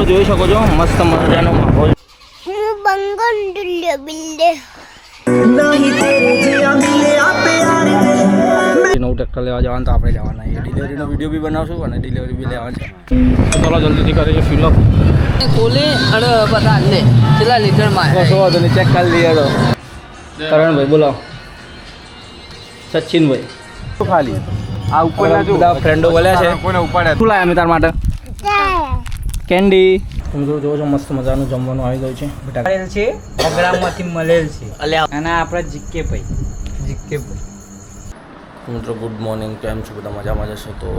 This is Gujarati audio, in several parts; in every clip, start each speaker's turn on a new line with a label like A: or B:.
A: જોઈ શકો છો મસ્ત મજાનો માહોલ. નવું ટ્રેક્ટર લેવા જવાનું તો આપણે જવાના છીએ. ડિલિવરીનો વિડીયો બી બનાવશું અને ડિલિવરી બી લેવાની છે. તો ચાલો જલ્દીથી કરીએ ફિલઅપ.
B: ખોલી અને બધા ને કેટલા લીટરમાં
A: બસ વાંધો નહીં, ચેક કરી લઈએ. તો કરણભાઈ બોલો, સચિનભાઈ ખાલી આ ઉપરના બધા ફ્રેન્ડો બોલ્યા છે. કોને ઉપાડ્યા? શું લાવ્યા અમે તાર માટે? કેન્ડી. તમે જોવો છો મસ્ત મજાનું જમવાનું આવી ગયું છે.
C: મળેલ છે અગ્રામમાંથી મળેલ છે અને આપણા જીકે ભાઈ
A: મિત્રો ગુડ મોર્નિંગ. કેમ છો બધા? મજામાં જશો? તો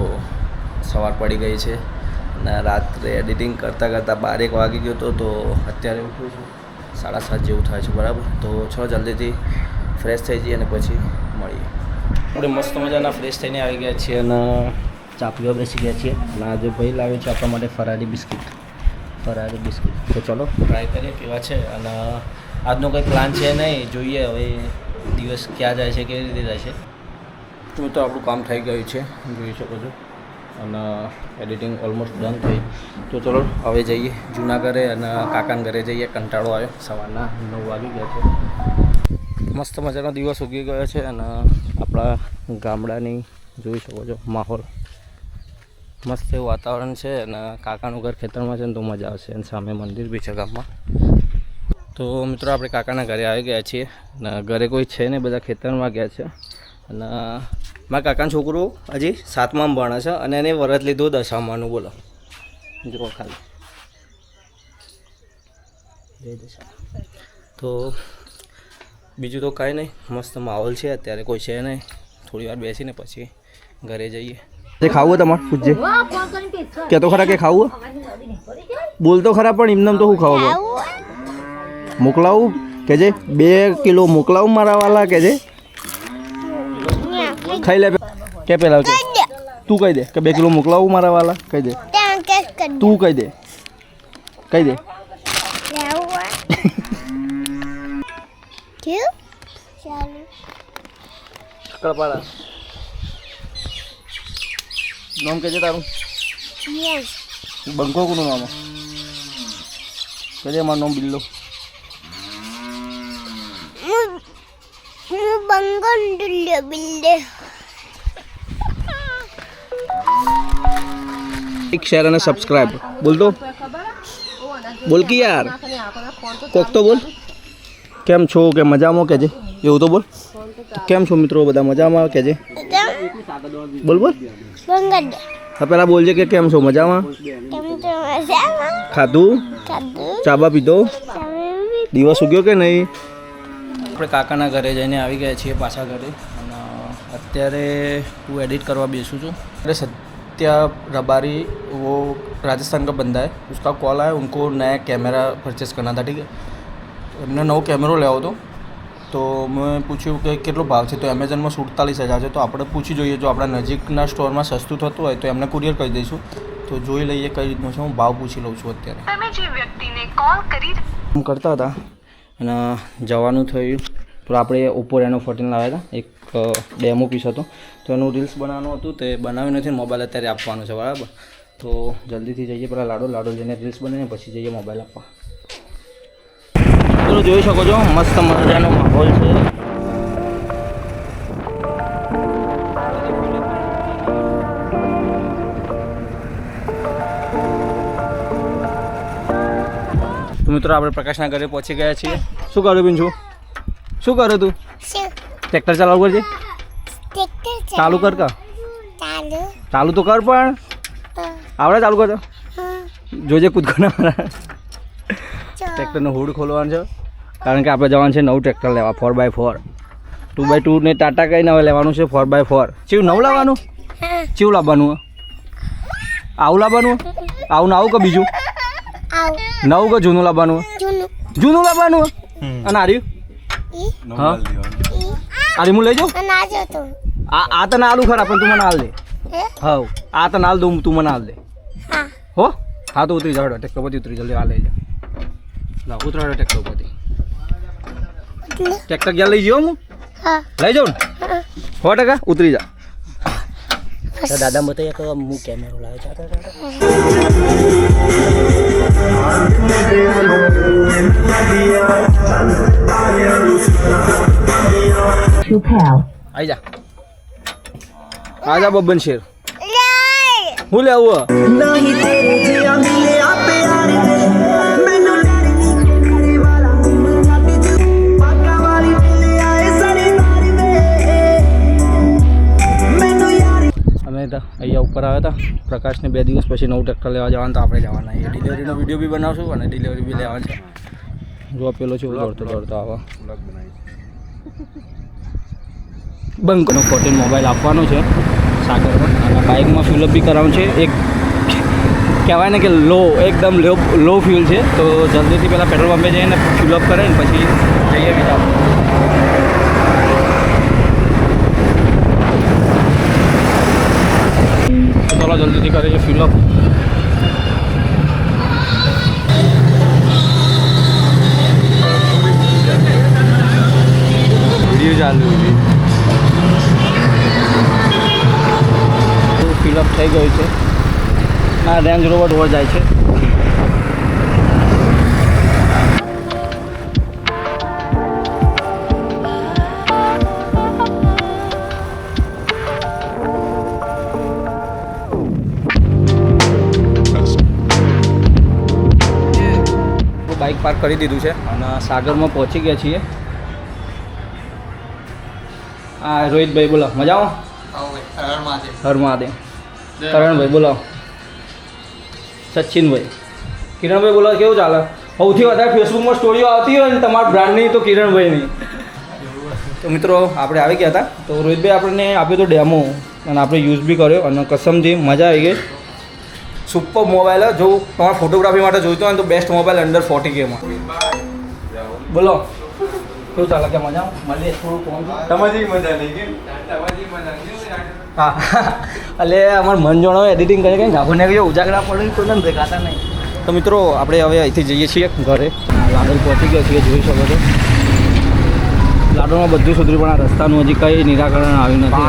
A: સવાર પડી ગઈ છે અને રાત્રે એડિટિંગ કરતાં 12 વાગી ગયો હતો. તો અત્યારે ઉઠું છું 7:30 જેવું થાય છે, બરાબર. તો ચલો જલ્દીથી ફ્રેશ થઈ જઈએ અને પછી મળીએ. આપણે મસ્ત મજાના ફ્રેશ થઈને આવી ગયા છીએ અને ચા પીવા બેસી ગયા છીએ. અને આજે ભાઈ લાવે છે આપણા માટે ફરારી બિસ્કિટ. તો ચલો ટ્રાય કરીએ કેવા છે. અને આજનો કંઈ પ્લાન છે નહીં, જોઈએ હવે દિવસ ક્યાં જાય છે, કેવી રીતે જાય છે. તો આપણું કામ થઈ ગયું છે, જોઈ શકો છો. અને એડિટિંગ ઓલમોસ્ટ ડન થઈ. તો ચલો હવે જઈએ જૂના ઘરે અને કાકાના ઘરે જઈએ. કંટાળો આવ્યો, સવારના 9 વાગી ગયા છે. મસ્ત મજાનો દિવસ ઉગી ગયો છે અને આપણા ગામડાની જોઈ શકો છો માહોલ. મસ્ત એવું વાતાવરણ છે અને કાકાનું ઘર ખેતરમાં છે ને તો મજા આવશે. અને સામે મંદિર બી છે ગામમાં. તો મિત્રો આપણે કાકાના ઘરે આવી ગયા છીએ અને ઘરે કોઈ છે નહીં, બધા ખેતરમાં ગયા છે. અને મારા કાકાનો છોકરો હજી 7મામાં ભણે છે અને એને વરત લીધું 10માનું. બોલો જુઓ ખાલી જય દશા. તો બીજું તો કાંઈ નહીં, મસ્ત માહોલ છે. અત્યારે કોઈ છે નહીં, થોડી વાર બેસીને પછી ઘરે જઈએ. ખાવું તમારે પૂછજે, કે તો ખરા કે ખાવું? બોલ તો ખરા, પણ એમને તો શું ખાવું? મોકલાવું કે જે 2 કિલો મોકલાવું મારા વાલા કે જે ખાઈ લે કે પેલા કે તું કહી દે કે 2 કિલો મોકલાવું મારા વાલા, કહી દે તું, કહી દે કળપાડા નામ કે છે તારું? બંકો કોનું નામ કે છે? મારું નામ બિલ્લો. એક શેર અને સબસ્ક્રાઇબ બોલ દો. બોલ કે યાર કોક તો બોલ. કેમ છો? કે મજામાં કે છે? એવું તો બોલ. કેમ છો મિત્રો? બધા મજામાં કે છે? બોલ હા પેલા બોલજે કે કેમ છો? મજામાં? ખાધું? ચાબા પીધો? દિવસ ઉગ્યો કે નહીં? આપણે કાકાના ઘરે જઈને આવી ગયા છીએ પાછા ઘરે. અને અત્યારે હું એડિટ કરવા બેસું છું. अरे सत्या रबारी वो राजस्थान का बंदा है, उसका कॉल आया, उनको नया कैमरा परचेस करना था. ठीक है, એમને નવો કેમેરો લેવો હતો. તો મેં પૂછ્યું કે કેટલો ભાવ છે? તો એમેઝોનમાં 47,000 છે. તો આપણે પૂછી જોઈએ, જો આપણા નજીકના સ્ટોરમાં સસ્તું થતું હોય તો એમને કુરિયર કરી દઈશું. તો જોઈ લઈએ કઈ રીતનું છે. હું ભાવ પૂછી લઉં છું. અત્યારે તમે જે વ્યક્તિને કોલ કરી કરતા હતા અને જવાનું થયું. તો આપણે ઓપ્પો રેનો 14 લાવ્યા હતા. એક ડેમો પીસ હતો, તો એનું રીલ્સ બનાવવાનું હતું. તે બનાવ્યું નથી, મોબાઈલ અત્યારે આપવાનો છે, બરાબર. તો જલ્દીથી જઈએ, પેલા લાડો લઈને રીલ્સ બનાવીને પછી જઈએ મોબાઈલ આપવા. તો જોઈ શકો છો મસ્ત મજાનો માહોલ છે. તો મિત્રો આપણે પ્રકાશના ઘરે પહોંચી ગયા છીએ. શું કર્યું બિન? શું કર્યું તું? ટ્રેક્ટર ચાલુ કરજે. ચાલુ કર કા? ચાલુ તો કર, પણ આવડે ચાલુ કરતો? જોજે કૂદકો ના મારા. ટ્રેક્ટરનું હુડ ખોલવાનું છે, કારણ કે આપણે જવાનું છે નવું ટ્રેક્ટર લેવા. 4x4 2x2 ને ટાટા કઈ નવે લેવાનું છે. 4x4 ચીવ નવું લાવવાનું? ચીવ લાવવાનું? આવું લાવવાનું? આવું આવું કે બીજું નવું કે જૂનું લાવવાનું? જૂનું લાવવાનું. અને આર્યું હા આર્યું હું લઈ જાઉં. આ તને આલુ ખરા, પણ તું મને હાલ દે. હા આ તને હાલ દઉં, તું મને હાલ દે. હો હા તો ઉતરી જાવ, ટ્રેક્ટર પરથી ઉતરી જલ્દી. આ લઈ જા, લાવ ઉતરાડો ટ્રેક્ટર પરથી. ટ્રેક્ટર ક્યાં લઈ જાઉં? હું લઈ જાઉં ને 100% ઉતરી જા. દાદા બતાવીએ કે હું કેમેરો લાવ્યો. આઈ જા આજા બબન શેર હું લેવું અમે અહીંયા ઉપર આવ્યા હતા પ્રકાશને 2 દિવસ પછી નવું ટ્રેક્ટર લેવા જવાનું તો આપણે જવાના એ ડિલિવરીનો વિડીયો બી બનાવશું અને ડિલિવરી બી લેવાની છે જો પેલો છે દોડતો આવા બંકનો 14 મોબાઈલ આપવાનો છે સાગરમાં અને બાઇકમાં ફ્યુલઅપ બી કરાવવાનું છે એક કહેવાય ને કે એકદમ લો ફ્યુલ છે તો જલ્દીથી પહેલાં પેટ્રોલ પંપે જઈને ફ્યુલઅપ કરે ને પછી જઈએ બીજા ચલો જલ્દીથી કરે છે ફ્યુલઅપ વિડીયો ચાલુ ફિલઅપ થઈ ગયું છે આ રેન્જ રોવર ઓવર જાય છે બાઇક પાર્ક કરી દીધું છે અને સાગરમાં પહોંચી ગયા છીએ હા રોહિતભાઈ બોલો મજામાં હર મહાદેવ કરણભાઈ બોલો સચિનભાઈ કિરણભાઈ બોલો કેવું ચાલે સૌથી વધારે ફેસબુકમાં સ્ટોરીઓ આવતી હોય ને તમારા બ્રાન્ડની તો કિરણભાઈની તો મિત્રો આપણે આવી ગયા હતા તો રોહિતભાઈ આપણને આપ્યો તો ડેમો અને આપણે યુઝ બી કર્યો અને કસમથી મજા આવી ગઈ સુપર મોબાઈલ જો તમારે ફોટોગ્રાફી માટે જોઈતો હોય તો બેસ્ટ મોબાઈલ અંડર 40K માં બોલો કેવું ચાલે કે મજા મળીએ થોડું ફોન
D: તમારી મજા નહીં કે
A: હા એટલે અમારું મન જોણો એડિટિંગ કરી કંઈ ગાભો ને ઉજાગરા પડે કોઈ ને દેખાતા નહીં તો મિત્રો આપણે હવે અહીંથી જઈએ છીએ ઘરે લાડોલ પહોંચી ગયા છીએ જોઈ શકો છો લાડોલમાં બધું સુધરી પણ આ રસ્તાનું હજી કંઈ નિરાકરણ આવ્યું નથી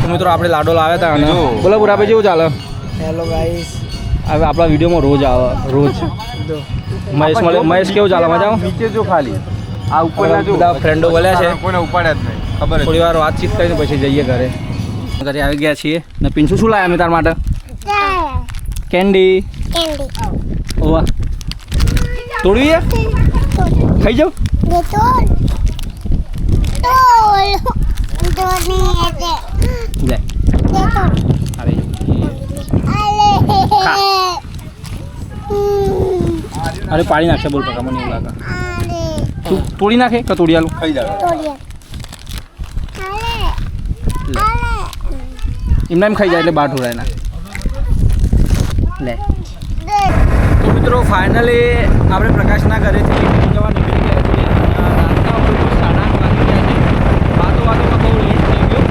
A: તો મિત્રો આપણે લાડોલ આવ્યા હતા અને બોલો બુરાભાઈ કેવું ચાલે
C: હેલો ગાઈસ
A: હવે આપણા વિડીયોમાં રોજ આવે રોજ મહેશ કેવું ચાલે મજા
D: નીચે જો ખાલી આ ઉપરના જો
A: બધા ફ્રેન્ડો બોલ્યા છે
D: કોઈને ઉપાડ્યા જ નહીં ખબર
A: થોડી વાર વાતચીત કરીને પછી જઈએ ઘરે આવી ગયા છીએ ને પિન્સુ શું લાયા અમે તાર માટે કેન્ડી ઓવા તોડવી ખાઈ જાવ લે અરે પાડી નાખશે બોલ પકા મને એવું લાગે તું તોડી નાખે કે તોડી આલું
D: ખાઈ જાવ
A: એમને એમ ખાઈ જાય એટલે બાર ઢોળાય ના લે તો મિત્રો ફાઇનલી આપણે પ્રકાશના ઘરેથી જવા નીકળી ગયા છીએ રાતના ઓલમોસ્ટ 8:30 વાગી ગયા છે વાતોમાં બહુ લેટ થઈ ગયો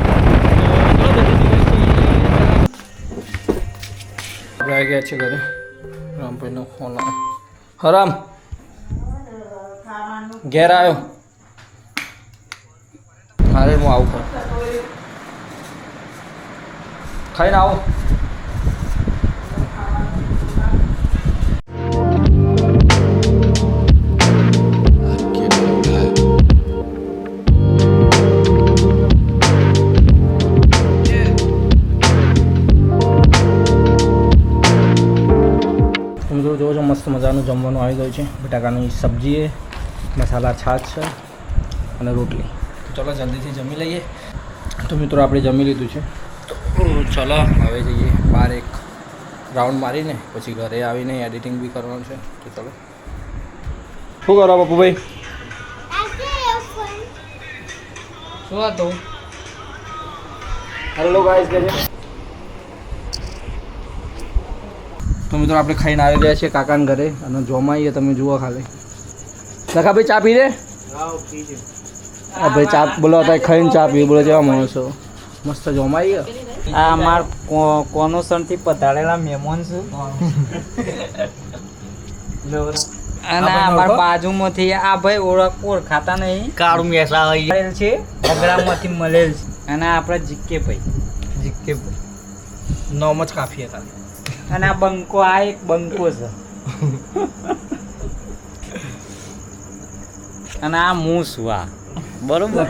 A: તો ચલો જલ્દી આપણે આવી ગયા છીએ ઘરે રામભાઈનો ફોન આવ્યો હરામ ઘેર આવ્યો અરે હું આવું કર ખાઈને આવો મિત્રો જોવો છો મસ્ત મજાનું જમવાનું આવી ગયું છે બટાકાની સબ્જી મસાલા છાશ છે અને રોટલી તો ચલો જલ્દીથી જમી લઈએ તો મિત્રો આપણે જમી લીધું છે તો ચલો હવે જઈએ બહાર એક રાઉન્ડ મારીને પછી ઘરે આવીને એડિટિંગ બી કરવાનું છે તો ચલો શું કરો પપ્પુભાઈ
C: શું હતું
A: હેલો ગાઈસ કે છે તો મિત્રો આપણે ખાઈને આવી ગયા છીએ કાકાના ઘરે અને જોમાઈએ તમે જુઓ ખાલી લખા ભાઈ ચા પી દે હા ભાઈ ચા બોલો અત્યારે ખાઈને ચા પી બોલો કેવા માણસો મસ્ત જોમાઈ ગયો
C: આ અમાર કોનોસનથી પધારેલા મહેમાન છે અને અમાર બાજુમાંથી આ ભાઈ ઓળખાતા નહીં કાળું મેસા હોય છે બગડામાંથી મળેલ છે અને આપણા જીકે ભાઈ
A: નોમ જ કાફી હતા
C: અને આ બંકો આ એક બંકો છે અને આ હું છું આ બરોબર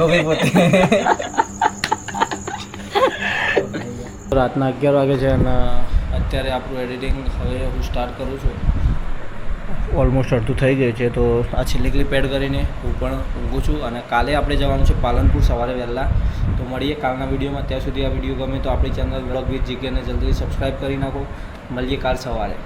A: રાતના 11 વાગે છે અને અત્યારે આપણું એડિટિંગ હવે હું સ્ટાર્ટ કરું છું. ઓલમોસ્ટ અડધું થઈ ગયું છે, તો આ છેલ્લી ક્લિપ એડ કરીને હું પણ ઊંઘું છું. અને કાલે આપણે જવાનું છે પાલનપુર સવારે વહેલા. તો મળીએ કાલના વિડીયોમાં. ત્યાં સુધી આ વિડીયો ગમે તો આપણી ચેનલ વ્લોગ વિથ જીકેને જલ્દી સબસ્ક્રાઈબ કરી નાખો. મળીએ કાલ સવારે.